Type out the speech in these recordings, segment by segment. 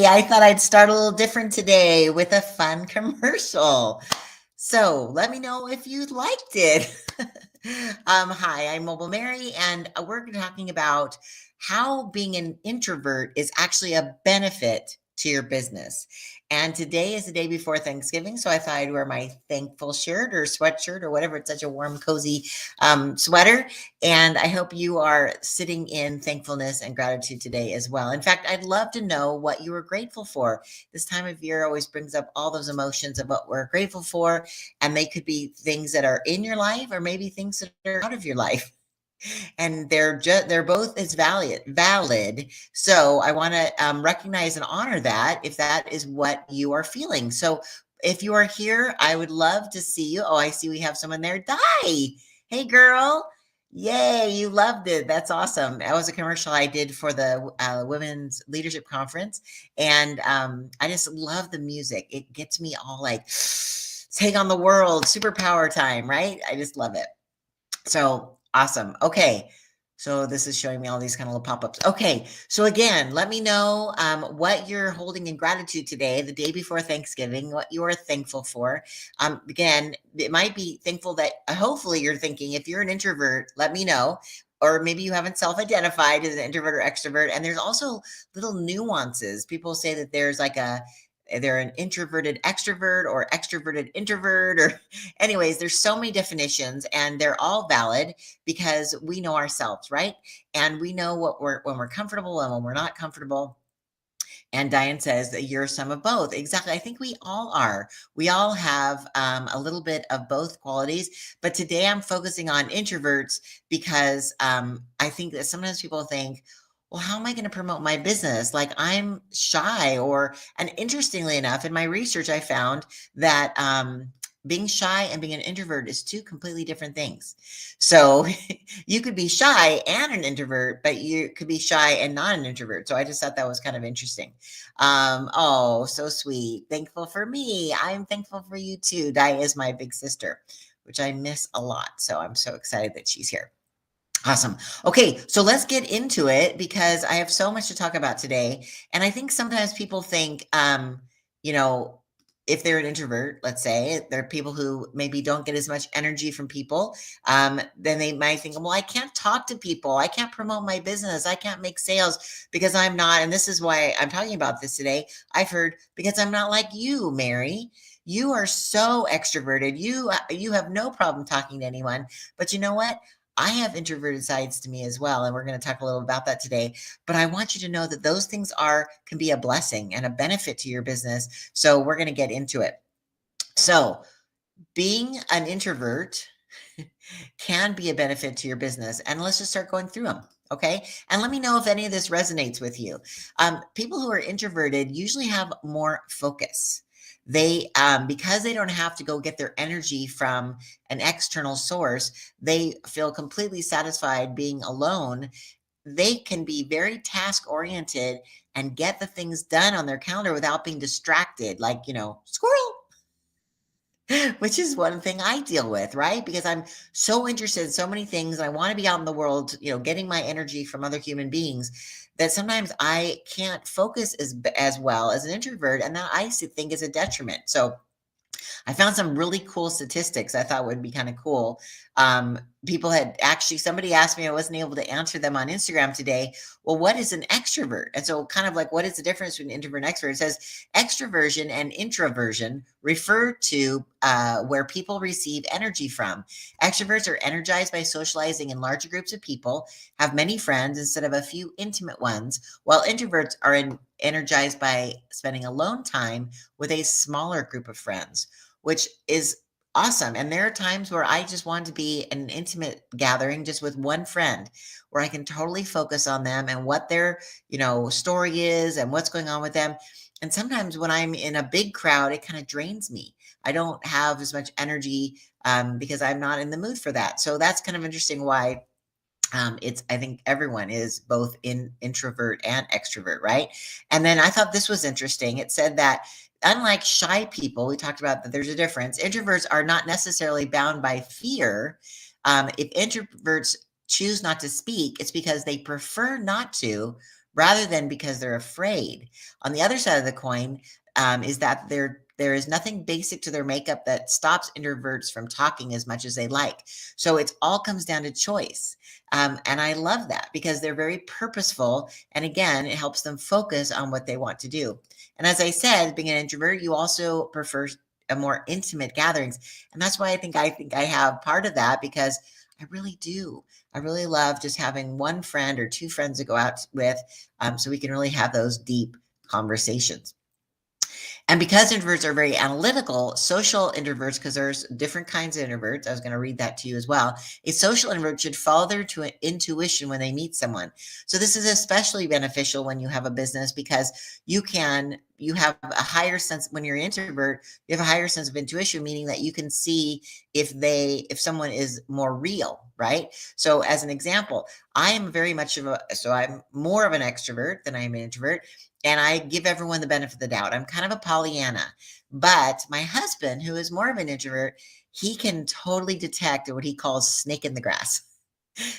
Hey, I thought I'd start a little different today with a fun commercial. So let me know if you liked it. Hi, I'm Mobile Mary, and we're talking about how being an introvert is actually a benefit to your business. And today is the day before Thanksgiving, so I thought I'd wear my thankful shirt or sweatshirt or whatever. It's such a warm, cozy sweater. And I hope you are sitting in thankfulness and gratitude today as well. In fact, I'd love to know what you are grateful for. This time of year always brings up all those emotions of what we're grateful for. And they could be things that are in your life or maybe things that are out of your life. And they're both as valid. So I want to recognize and honor that if that is what you are feeling. So if you are here, I would love to see you. Oh, I see we have someone there. Di, hey girl. Yay, you loved it. That's awesome. That was a commercial I did for the Women's Leadership Conference. And I just love the music. It gets me all like, take on the world, superpower time, right? I just love it. So awesome. Okay. So this is showing me all these kind of little pop-ups. Okay. So again, let me know what you're holding in gratitude today, the day before Thanksgiving, what you are thankful for. Again, it might be thankful that hopefully you're thinking, if you're an introvert, let me know. Or maybe you haven't self-identified as an introvert or extrovert. And there's also little nuances. People say that there's like they're an introverted extrovert or extroverted introvert, or anyways, there's so many definitions and they're all valid because we know ourselves, right? And we know when we're comfortable and when we're not comfortable. And Diane says that you're some of both. Exactly. I think we all are. We all have a little bit of both qualities. But today I'm focusing on introverts because I think that sometimes people think, well, how am I going to promote my business? Like I'm shy, and interestingly enough, in my research, I found that being shy and being an introvert is two completely different things. So you could be shy and an introvert, but you could be shy and not an introvert. So I just thought that was kind of interesting. Oh, so sweet. Thankful for me. I'm thankful for you too. Di is my big sister, which I miss a lot. So I'm so excited that she's here. Awesome. Okay, so let's get into it because I have so much to talk about today. And I think sometimes people think, you know, if they're an introvert, let's say, there are people who maybe don't get as much energy from people, then they might think, well, I can't talk to people. I can't promote my business. I can't make sales because I'm not. And this is why I'm talking about this today. I've heard because I'm not like you, Mary. You are so extroverted. You have no problem talking to anyone. But you know what? I have introverted sides to me as well, and we're going to talk a little about that today. But I want you to know that those things can be a blessing and a benefit to your business. So we're going to get into it. So being an introvert can be a benefit to your business, and let's just start going through them. Okay. And let me know if any of this resonates with you. People who are introverted usually have more focus. They, because they don't have to go get their energy from an external source, they feel completely satisfied being alone. They can be very task oriented and get the things done on their calendar without being distracted, like, squirrel, which is one thing I deal with, right? Because I'm so interested in so many things. I want to be out in the world, getting my energy from other human beings, that sometimes I can't focus as well as an introvert, and that I think is a detriment. So I found some really cool statistics I thought would be kind of cool. People had actually, somebody asked me, I wasn't able to answer them on Instagram today. Well, what is an extrovert? And so kind of like, what is the difference between introvert and extrovert? It says extroversion and introversion refer to where people receive energy from. Extroverts are energized by socializing in larger groups of people, have many friends instead of a few intimate ones, while introverts are energized by spending alone time with a smaller group of friends, which is awesome. And there are times where I just want to be in an intimate gathering just with one friend where I can totally focus on them and what their, story is and what's going on with them. And sometimes when I'm in a big crowd, it kind of drains me. I don't have as much energy because I'm not in the mood for that. So that's kind of interesting why I think everyone is both introvert and extrovert, right? And then I thought this was interesting. It said that unlike shy people, we talked about that there's a difference. Introverts are not necessarily bound by fear. If introverts choose not to speak, it's because they prefer not to, rather than because they're afraid. On the other side of the coin, is that there is nothing basic to their makeup that stops introverts from talking as much as they like. So it all comes down to choice. And I love that because they're very purposeful. And again, it helps them focus on what they want to do. And as I said, being an introvert, you also prefer a more intimate gatherings. And that's why I think I have part of that because I really do. I really love just having one friend or two friends to go out with, so we can really have those deep conversations. And because introverts are very analytical, social introverts, because there's different kinds of introverts, I was going to read that to you as well. A social introvert should follow their intuition when they meet someone. So this is especially beneficial when you have a business because you have a higher sense when you're an introvert, you have a higher sense of intuition, meaning that you can see if someone is more real, right? So as an example, I am very much I'm more of an extrovert than I am an introvert, and I give everyone the benefit of the doubt. I'm kind of a Pollyanna, but my husband, who is more of an introvert, he can totally detect what he calls snake in the grass.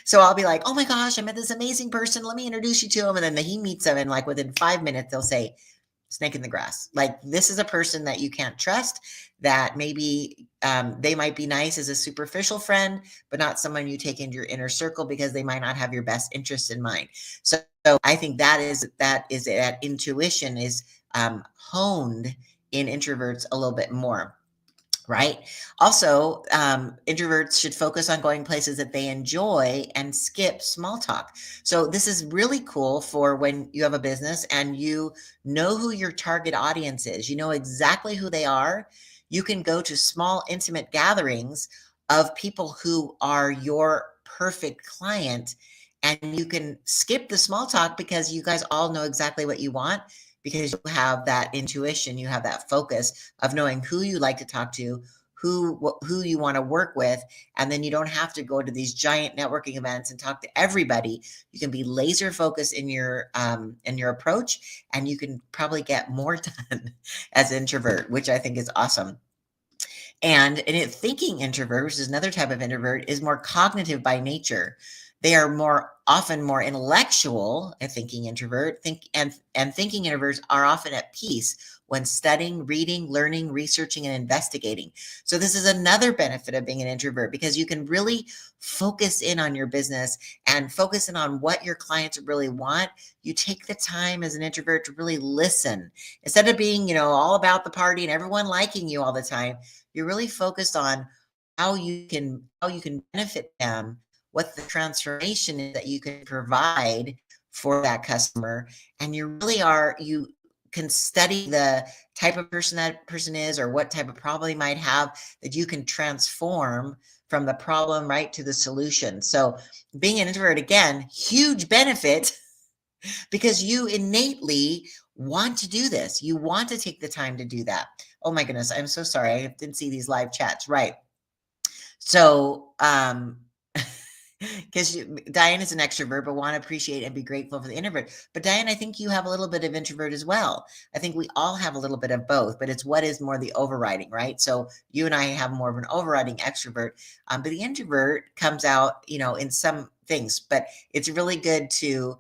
So I'll be like, oh my gosh, I met this amazing person. Let me introduce you to him. And then he meets him, and like within 5 minutes, they'll say, snake in the grass. Like this is a person that you can't trust, that maybe they might be nice as a superficial friend, but not someone you take into your inner circle because they might not have your best interest in mind. So I think that intuition is honed in introverts a little bit more. Right. Also, introverts should focus on going places that they enjoy and skip small talk. So, this is really cool for when you have a business and you know who your target audience is. You know exactly who they are. You can go to small, intimate gatherings of people who are your perfect client, and you can skip the small talk because you guys all know exactly what you want, because you have that intuition, you have that focus of knowing who you like to talk to, who you want to work with, and then you don't have to go to these giant networking events and talk to everybody. You can be laser focused in your approach, and you can probably get more done as an introvert, which I think is awesome. And thinking introvert, which is another type of introvert, is more cognitive by nature. They are often more intellectual. A thinking introvert and thinking introverts are often at peace when studying, reading, learning, researching, and investigating. So this is another benefit of being an introvert, because you can really focus in on your business and focus in on what your clients really want. You take the time as an introvert to really listen instead of being, all about the party and everyone liking you all the time. You're really focused on how you can benefit them, what the transformation is that you can provide for that customer. And you can study the type of person that person is, or what type of problem they might have, that you can transform from the problem right to the solution. So being an introvert, again, huge benefit, because you innately want to do this. You want to take the time to do that. Oh my goodness, I'm so sorry. I didn't see these live chats. Right. So, because Diane is an extrovert, but want to appreciate and be grateful for the introvert. But Diane, I think you have a little bit of introvert as well. I think we all have a little bit of both, but it's what is more the overriding, right? So you and I have more of an overriding extrovert, but the introvert comes out, in some things. But it's really good to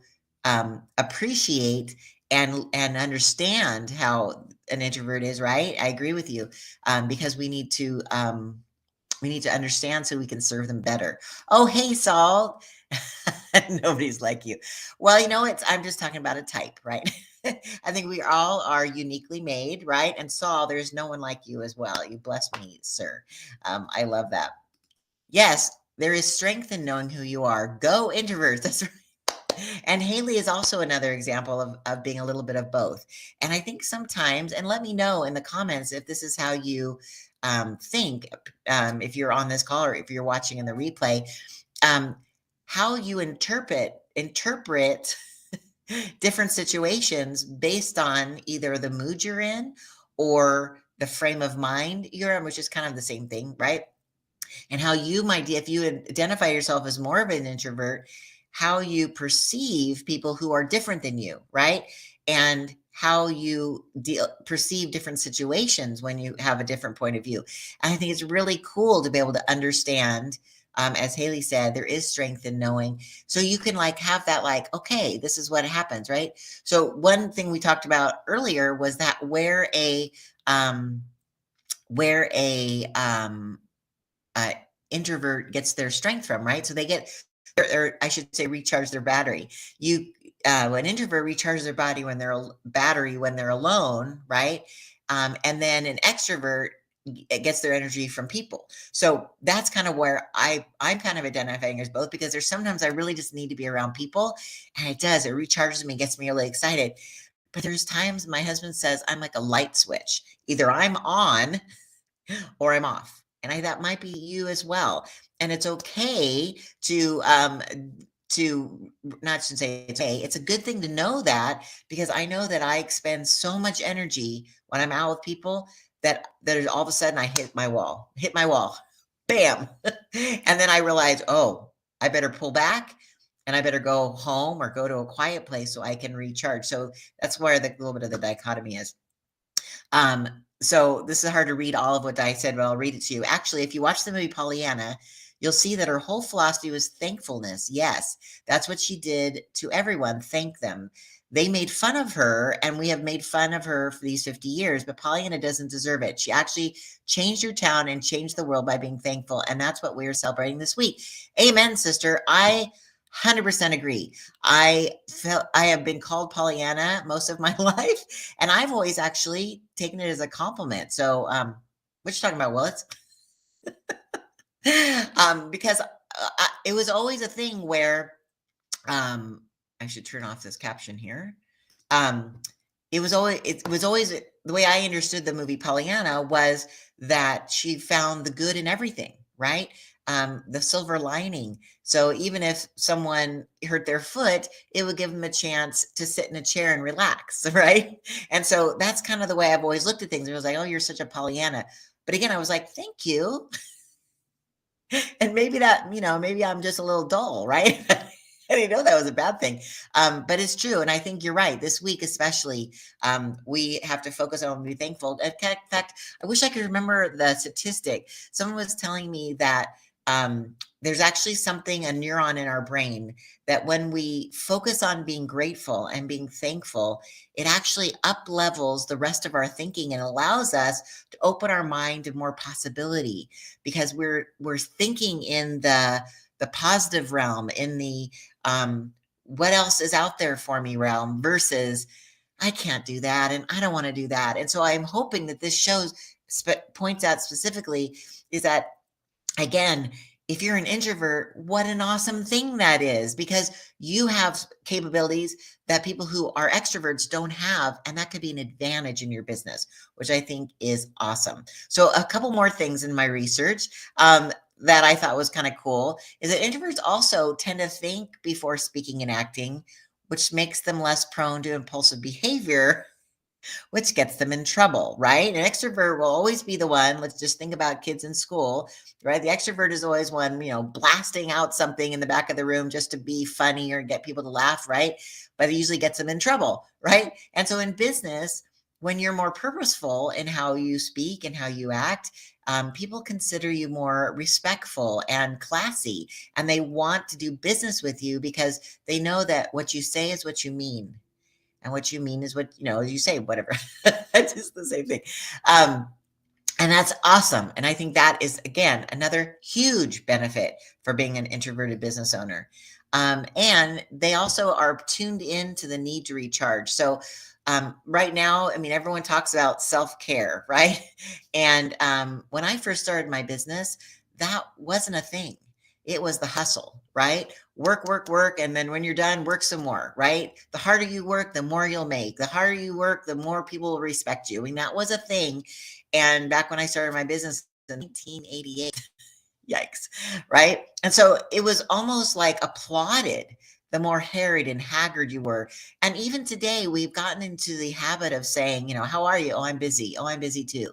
appreciate and understand how an introvert is, right? I agree with you, because we need to understand so we can serve them better. Oh, hey, Saul. Nobody's like you. Well, I'm just talking about a type, right? I think we all are uniquely made, right? And Saul, there's no one like you as well. You bless me, sir. I love that. Yes, there is strength in knowing who you are. Go introverts. That's right. And Haley is also another example of being a little bit of both. And I think sometimes, and let me know in the comments if this is how you think, if you're on this call or if you're watching in the replay, um, how you interpret different situations based on either the mood you're in or the frame of mind you're in, which is kind of the same thing, right? And how you might, if you identify yourself as more of an introvert, how you perceive people who are different than you, right? And how you perceive different situations when you have a different point of view. And I think it's really cool to be able to understand as Haley said, there is strength in knowing. So you can like have that, like, okay, this is what happens, right? So one thing we talked about earlier was that um, where a uh, introvert gets their strength from, right? So they get, or I should say, recharge their battery. You, an introvert recharges their battery when they're alone, right? And then an extrovert it gets their energy from people. So that's kind of where I'm kind of identifying as both, because there's sometimes I really just need to be around people, and it recharges me, gets me really excited. But there's times my husband says I'm like a light switch. Either I'm on or I'm off. And that might be you as well. And it's okay to not to say it's okay. It's a good thing to know that, because I know that I expend so much energy when I'm out with people that all of a sudden I hit my wall, bam. And then I realize, oh, I better pull back and I better go home or go to a quiet place so I can recharge. So that's where the little bit of the dichotomy is. Um, so this is hard to read all of what I said, but I'll read it to you. Actually, if you watch the movie Pollyanna, you'll see that her whole philosophy was thankfulness. Yes, that's what she did to everyone. Thank them. They made fun of her, and we have made fun of her for these 50 years, but Pollyanna doesn't deserve it. She actually changed her town and changed the world by being thankful. And that's what we're celebrating this week. Amen, sister. I 100% agree. I have been called Pollyanna most of my life, and I've always actually taken it as a compliment. So, what you talking about, Willis? Because it was always a thing where, I should turn off this caption here. Um, it was always the way I understood the movie Pollyanna was that she found the good in everything, right? The silver lining. So even if someone hurt their foot, it would give them a chance to sit in a chair and relax, right? And so that's kind of the way I've always looked at things. It was like, oh, you're such a Pollyanna. But again, I was like, thank you. And maybe that, maybe I'm just a little dull, right? I didn't know that was a bad thing. But it's true. And I think you're right. This week, especially, we have to focus on being thankful. In fact, I wish I could remember the statistic. Someone was telling me that there's actually a neuron in our brain, that when we focus on being grateful and being thankful, it actually up levels the rest of our thinking and allows us to open our mind to more possibility, because we're thinking in the positive realm, in the what else is out there for me realm, versus I can't do that and I don't want to do that. And so I'm hoping that this points out specifically is that, again, if you're an introvert, what an awesome thing that is, because you have capabilities that people who are extroverts don't have, and that could be an advantage in your business, which I think is awesome. So a couple more things in my research that I thought was kind of cool is that introverts also tend to think before speaking and acting, which makes them less prone to impulsive behavior, which gets them in trouble, right? An extrovert will always be the one. Let's just think about kids in school, right? The extrovert is always one, blasting out something in the back of the room just to be funny or get people to laugh, right? But it usually gets them in trouble, right? And so in business, when you're more purposeful in how you speak and how you act, people consider you more respectful and classy, and they want to do business with you because they know that what you say is what you mean. And what you mean is what, you say, whatever. It's just the same thing. Um, and that's awesome. And I think that is, again, another huge benefit for being an introverted business owner. And they also are tuned in to the need to recharge. So right now, I mean, everyone talks about self-care, right? And when I first started my business, that wasn't a thing. It was the hustle, right? Work, work, work. And then when you're done, work some more, right? The harder you work, the more you'll make. The harder you work, the more people will respect you. I mean, that was a thing. And back when I started my business in 1988, yikes, right? And so it was almost like applauded the more harried and haggard you were. And even today, we've gotten into the habit of saying, how are you? Oh, I'm busy. Oh, I'm busy too.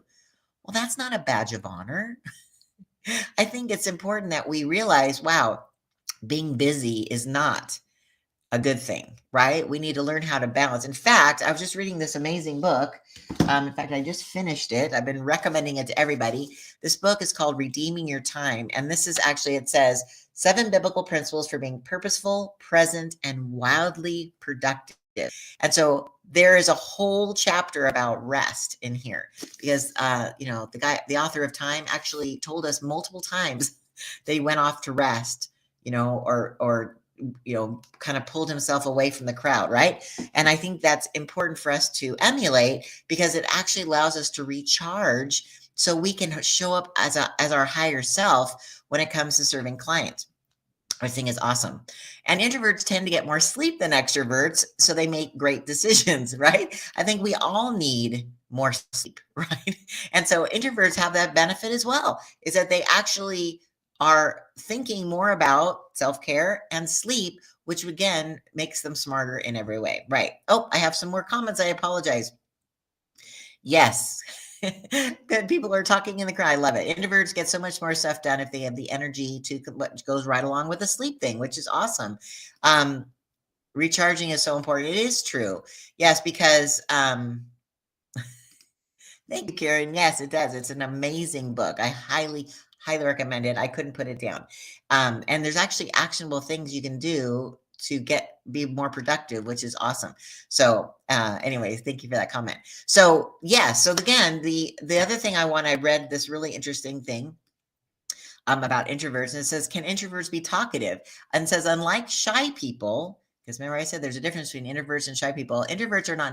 Well, that's not a badge of honor. I think it's important that we realize, wow, being busy is not a good thing, right? We need to learn how to balance. In fact, I was just reading this amazing book. In fact, I just finished it. I've been recommending it to everybody. This book is called Redeeming Your Time. And this is actually, it says 7 biblical principles for being purposeful, present, and wildly productive. And so there is a whole chapter about rest in here because, the author of Time actually told us multiple times they went off to rest, or kind of pulled himself away from the crowd, right? And I think that's important for us to emulate because it actually allows us to recharge so we can show up as our higher self when it comes to serving clients. I think is awesome. And introverts tend to get more sleep than extroverts, so they make great decisions, right? I think we all need more sleep, right? And so introverts have that benefit as well, is that they actually are thinking more about self-care and sleep, which again makes them smarter in every way, right? Oh, I have some more comments. I apologize. Yes. Good. People are talking in the crowd. I love it. Introverts get so much more stuff done if they have the energy to what goes right along with the sleep thing, which is awesome. Recharging is so important. It is true. Yes, because thank you, Karen. Yes, it does. It's an amazing book. I highly, highly recommend it. I couldn't put it down. And there's actually actionable things you can do to be more productive, which is awesome. So, anyways, thank you for that comment. So, yeah. So again, the other thing I read this really interesting thing about introverts, and it says, can introverts be talkative? And it says, unlike shy people, because remember I said there's a difference between introverts and shy people. Introverts are not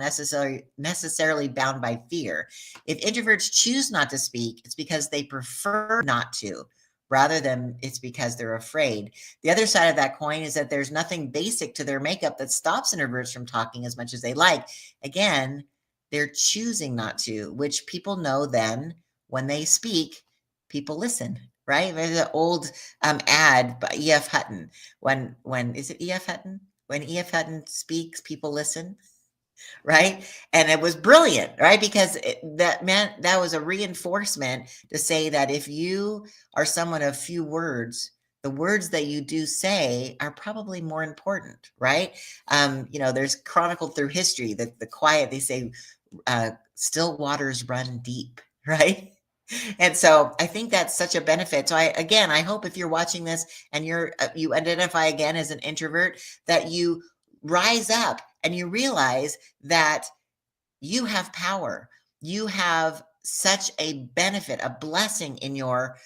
necessarily bound by fear. If introverts choose not to speak, it's because they prefer not to, rather than it's because they're afraid. The other side of that coin is that there's nothing basic to their makeup that stops introverts from talking as much as they like. Again, they're choosing not to, which people know then when they speak, people listen, right? There's an old ad by E.F. Hutton. When is it E.F. Hutton? When E.F. Hutton speaks, people listen, right? And it was brilliant, right? Because that was a reinforcement to say that if you are someone of few words, the words that you do say are probably more important, right? There's chronicled through history that the quiet, they say, still waters run deep, right? And so I think that's such a benefit. So I hope if you're watching this and you identify again as an introvert, that you rise up and you realize that you have power. You have such a benefit, a blessing in your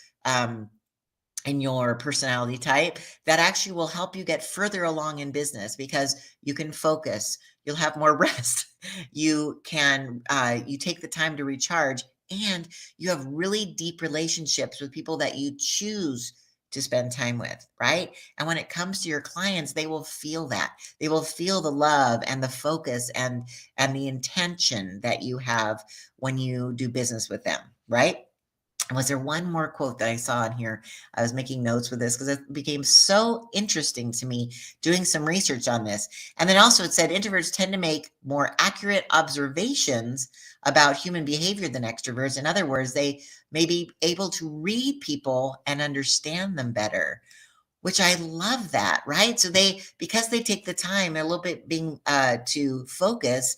personality type that actually will help you get further along in business because you can focus. You'll have more rest. You take the time to recharge, and you have really deep relationships with people that you choose to spend time with, right? And when it comes to your clients, they will feel that. They will feel the love and the focus and the intention that you have when you do business with them, right? Was there one more quote that I saw in here? I was making notes with this because it became so interesting to me doing some research on this. And then also it said introverts tend to make more accurate observations about human behavior than extroverts. In other words, they may be able to read people and understand them better, which I love that, right? So because they take the time a little bit to focus,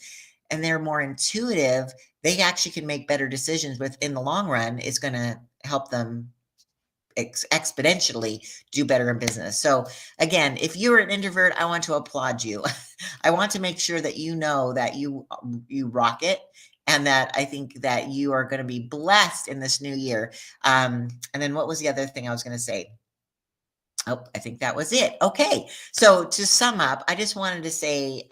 and they're more intuitive, they actually can make better decisions, but in the long run, it's going to help them exponentially do better in business. So again, if you're an introvert, I want to applaud you. I want to make sure that you know that you rock it, and that I think that you are going to be blessed in this new year. And then what was the other thing I was going to say? Oh, I think that was it. Okay. So to sum up, I just wanted to say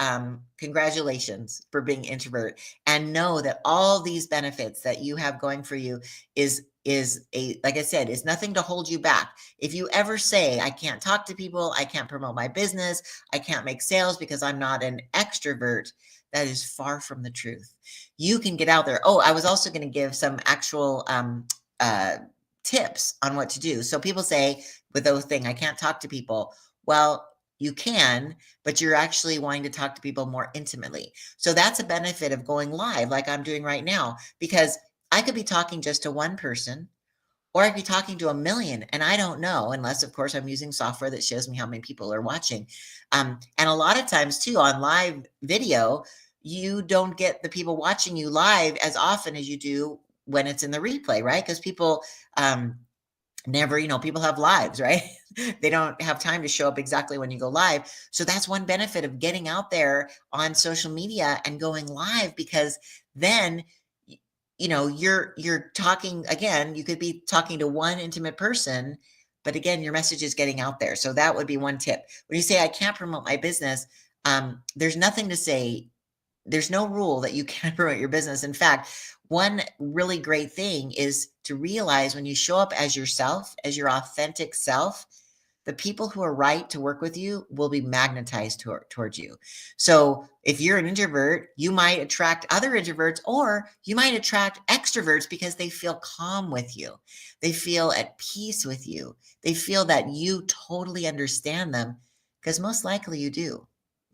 congratulations for being introvert, and know that all these benefits that you have going for you is like I said, is nothing to hold you back. If you ever say, I can't talk to people, I can't promote my business, I can't make sales because I'm not an extrovert, that is far from the truth. You can get out there. Oh, I was also going to give some actual tips on what to do. So people say, with those thing, I can't talk to people. Well, you can, but you're actually wanting to talk to people more intimately. So that's a benefit of going live like I'm doing right now, because I could be talking just to one person, or I could be talking to a million and I don't know, unless, of course, I'm using software that shows me how many people are watching. And a lot of times, too, on live video, you don't get the people watching you live as often as you do when it's in the replay, right? Because people never, people have lives, right? They don't have time to show up exactly when you go live. So that's one benefit of getting out there on social media and going live, because then you're talking again. You could be talking to one intimate person, but again, your message is getting out there. So that would be one tip. When you say I can't promote my business, there's nothing to say. There's no rule that you can't promote your business. In fact, one really great thing is to realize when you show up as yourself, as your authentic self, the people who are right to work with you will be magnetized towards you. So if you're an introvert, you might attract other introverts, or you might attract extroverts because they feel calm with you. They feel at peace with you. They feel that you totally understand them, because most likely you do,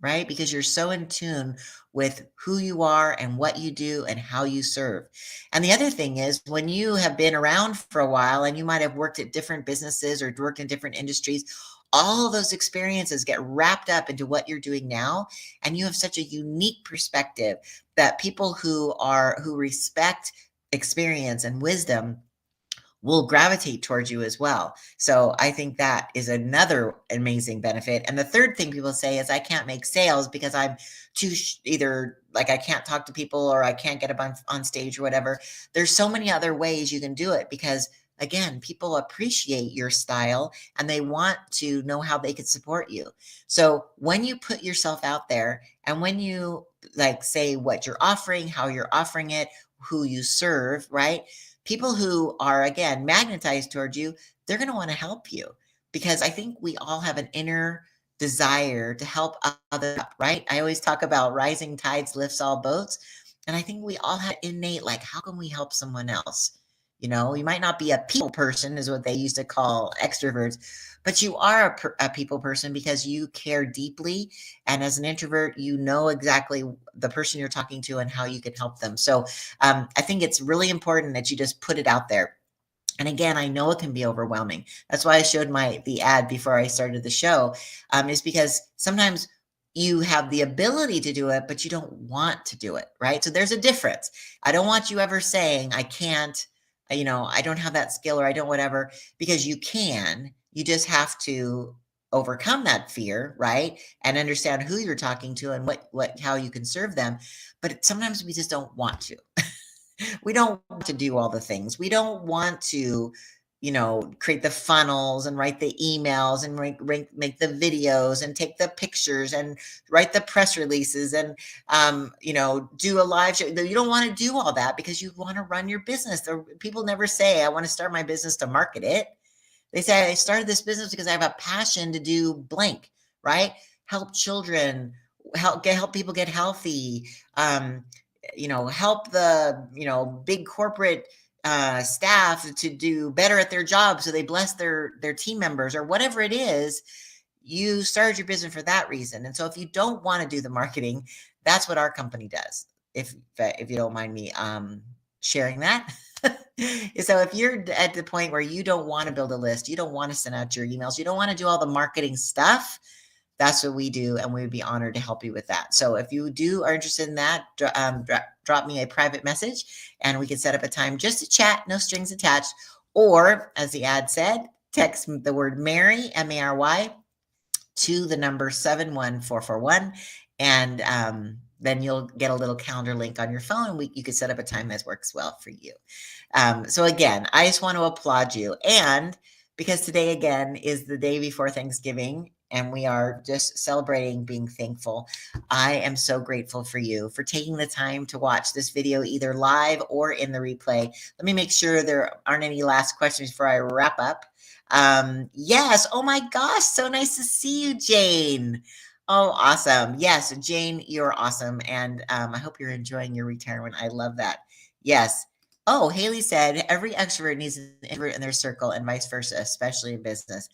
right? Because you're so in tune with who you are and what you do and how you serve. And the other thing is, when you have been around for a while and you might have worked at different businesses or worked in different industries, all of those experiences get wrapped up into what you're doing now. And you have such a unique perspective that people who respect experience and wisdom will gravitate towards you as well. So I think that is another amazing benefit. And the third thing people say is, I can't make sales because I'm either like I can't talk to people, or I can't get up on stage or whatever. There's so many other ways you can do it, because again, people appreciate your style and they want to know how they can support you. So when you put yourself out there, and when you say what you're offering, how you're offering it, who you serve, right? People who are, again, magnetized towards you, they're going to want to help you, because I think we all have an inner desire to help others up, right? I always talk about rising tides lifts all boats. And I think we all have innate, how can we help someone else? You might not be a people person, is what they used to call extroverts, but you are a people person because you care deeply. And as an introvert, you know exactly the person you're talking to and how you can help them. So I think it's really important that you just put it out there. And again, I know it can be overwhelming. That's why I showed the ad before I started the show, is because sometimes you have the ability to do it, but you don't want to do it, right? So there's a difference. I don't want you ever saying, I can't, I don't have that skill, or I don't whatever, because you can. You just have to overcome that fear, right? And understand who you're talking to and how you can serve them. But sometimes we just don't want to. We don't want to do all the things. We don't want to, create the funnels and write the emails and make the videos and take the pictures and write the press releases and, do a live show. You don't want to do all that because you want to run your business. People never say, I want to start my business to market it. They say, I started this business because I have a passion to do blank, right? Help children, help people get healthy, help the, big corporate staff to do better at their job, so they bless their team members, or whatever it is. You started your business for that reason. And so if you don't want to do the marketing, that's what our company does. If you don't mind me sharing that. So if you're at the point where you don't want to build a list, you don't want to send out your emails, you don't want to do all the marketing stuff, that's what we do, and we would be honored to help you with that. So if you are interested in that, drop me a private message, and we can set up a time just to chat, no strings attached. Or, as the ad said, text the word Mary, M-A-R-Y, to the number 71441, and then you'll get a little calendar link on your phone, and you can set up a time that works well for you. So again, I just want to applaud you. And because today, again, is the day before Thanksgiving, and we are just celebrating being thankful, I am so grateful for you for taking the time to watch this video, either live or in the replay. Let me make sure there aren't any last questions before I wrap up. Yes. Oh my gosh. So nice to see you, Jane. Oh, awesome. Yes, Jane, you're awesome. And I hope you're enjoying your retirement. I love that. Yes. Oh, Haley said, every extrovert needs an introvert in their circle and vice versa, especially in business.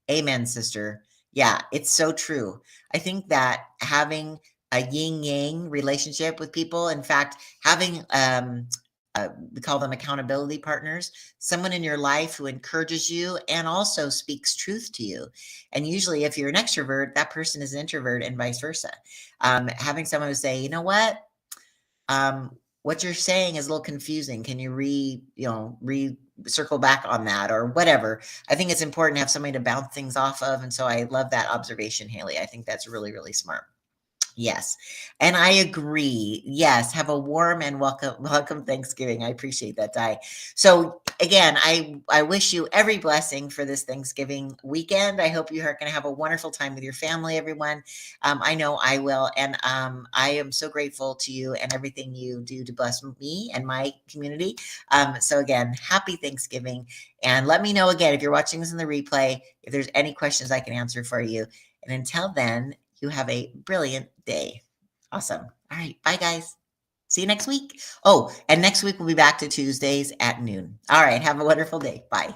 Amen, sister. Yeah, it's so true. I think that having a yin yang relationship with people, in fact, having we call them accountability partners, someone in your life who encourages you and also speaks truth to you. And usually, if you're an extrovert, that person is an introvert and vice versa. Having someone who say, you know what you're saying is a little confusing. Can you circle back on that or whatever? I think it's important to have somebody to bounce things off of. And so I love that observation, Haley. I think that's really, really smart. Yes. And I agree. Yes. Have a warm and welcome Thanksgiving. I appreciate that, Di. So again, I wish you every blessing for this Thanksgiving weekend. I hope you are going to have a wonderful time with your family, everyone. I know I will. And I am so grateful to you and everything you do to bless me and my community. So again, happy Thanksgiving. And let me know again, if you're watching this in the replay, if there's any questions I can answer for you. And until then, you have a brilliant day. Awesome. All right. Bye, guys. See you next week. Oh, and next week we'll be back to Tuesdays at noon. All right. Have a wonderful day. Bye.